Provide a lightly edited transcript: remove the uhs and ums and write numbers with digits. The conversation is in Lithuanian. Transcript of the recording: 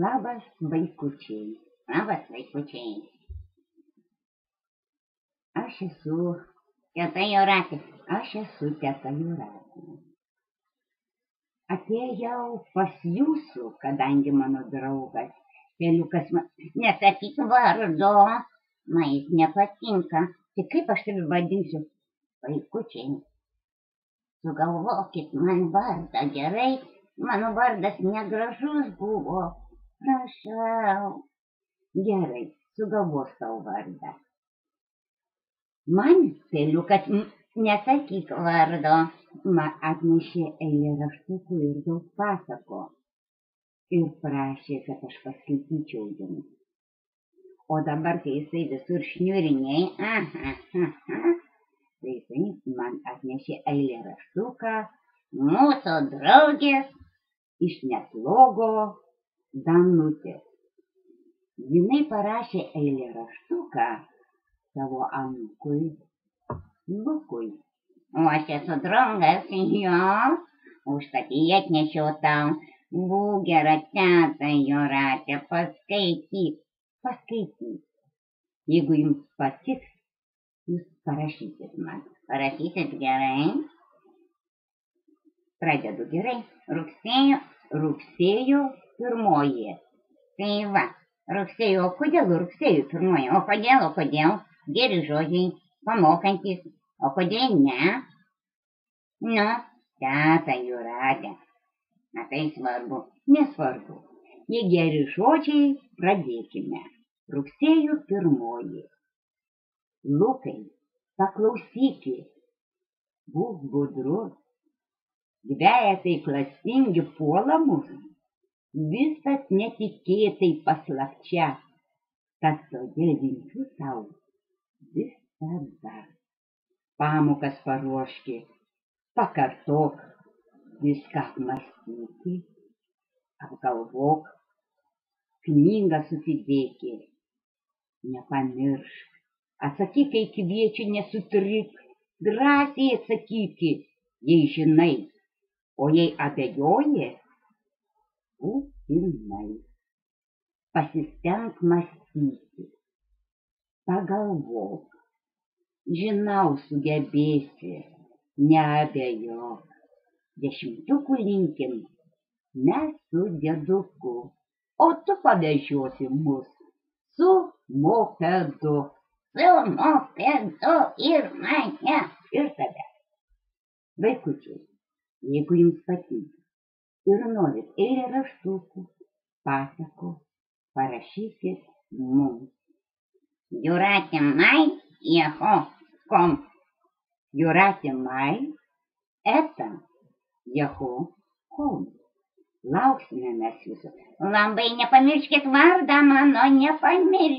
Labas vaikučiai. Labas vaikučiai. Aš esu teta Jūratė. Aš esu teta Jūratė. Atėjau pas jūsų, kadangi mano draugas Peliukas man... Nesakyk vardo, man jis nepatinka. Tik kaip aš taip vadinsiu? Vaikučiai, sugalvokit man vardą, gerai? Mano vardas negražus buvo. Prašau. Gerai, sugalvos tau vardą. Man Peliukas, nesakyk vardo, man atnešė eilėraštukų ir daug pasako. Ir prašė, kad aš paskaityčiau jums. O dabar, kai jisai visur šniuriniai, tai jisai man atnešė eilėraštuką mūsų draugės iš Neslogo Danutės. Jinai parašė eilėraštuką savo anūkui Lukui. O aš esu draugas jo, užtat jį atnešiau tau. Būk gera teta Jūratė, paskaityk. Jeigu jums patiks, jūs parašysit man. Parašysit gerai? Pradedu gerai. Rugsėjo 1. Tai va, rugsėjo, kodėl rugsėjo 1? O kodėl? Geri žodžiai, pamokantis. O kodėl ne? Nu, teta Jūratė. Na tai svarbu, nesvarbu. Jei geri žodžiai, pradėkime. Rugsėjo 1. Lukai, paklausykit. Būk budrus. Dvejetai klastingi puola mus. Visas netikėtai paslapčia. Tad todėl linkiu tau visada. Pamokas paruoški, pakartok, viską apmąstyti, apgalvok, knygą susidėki, nepamiršk, atsakyk, kai kviečia, nesutrik, drąsiai atsakyti, jei žinai, o jei abejoji, būtinai. Pasistenk mąstyti, pagalvok, žinau, sugebėsi, neabejok. 10 linkim mes su dėduku, o tu pavežiosi mus su mopedu. Su mopedu ir mane, ir tave. Vaikučiai, jeigu jums patinka ir norit eilėraštukų, pasakų, parašykit mums. Jūratė Mai, yahoo.com. Jūratė Mai, @yahoo.com. Lauksime mes jūsų. Labai nepamirškit vardą mano, nepamirškit.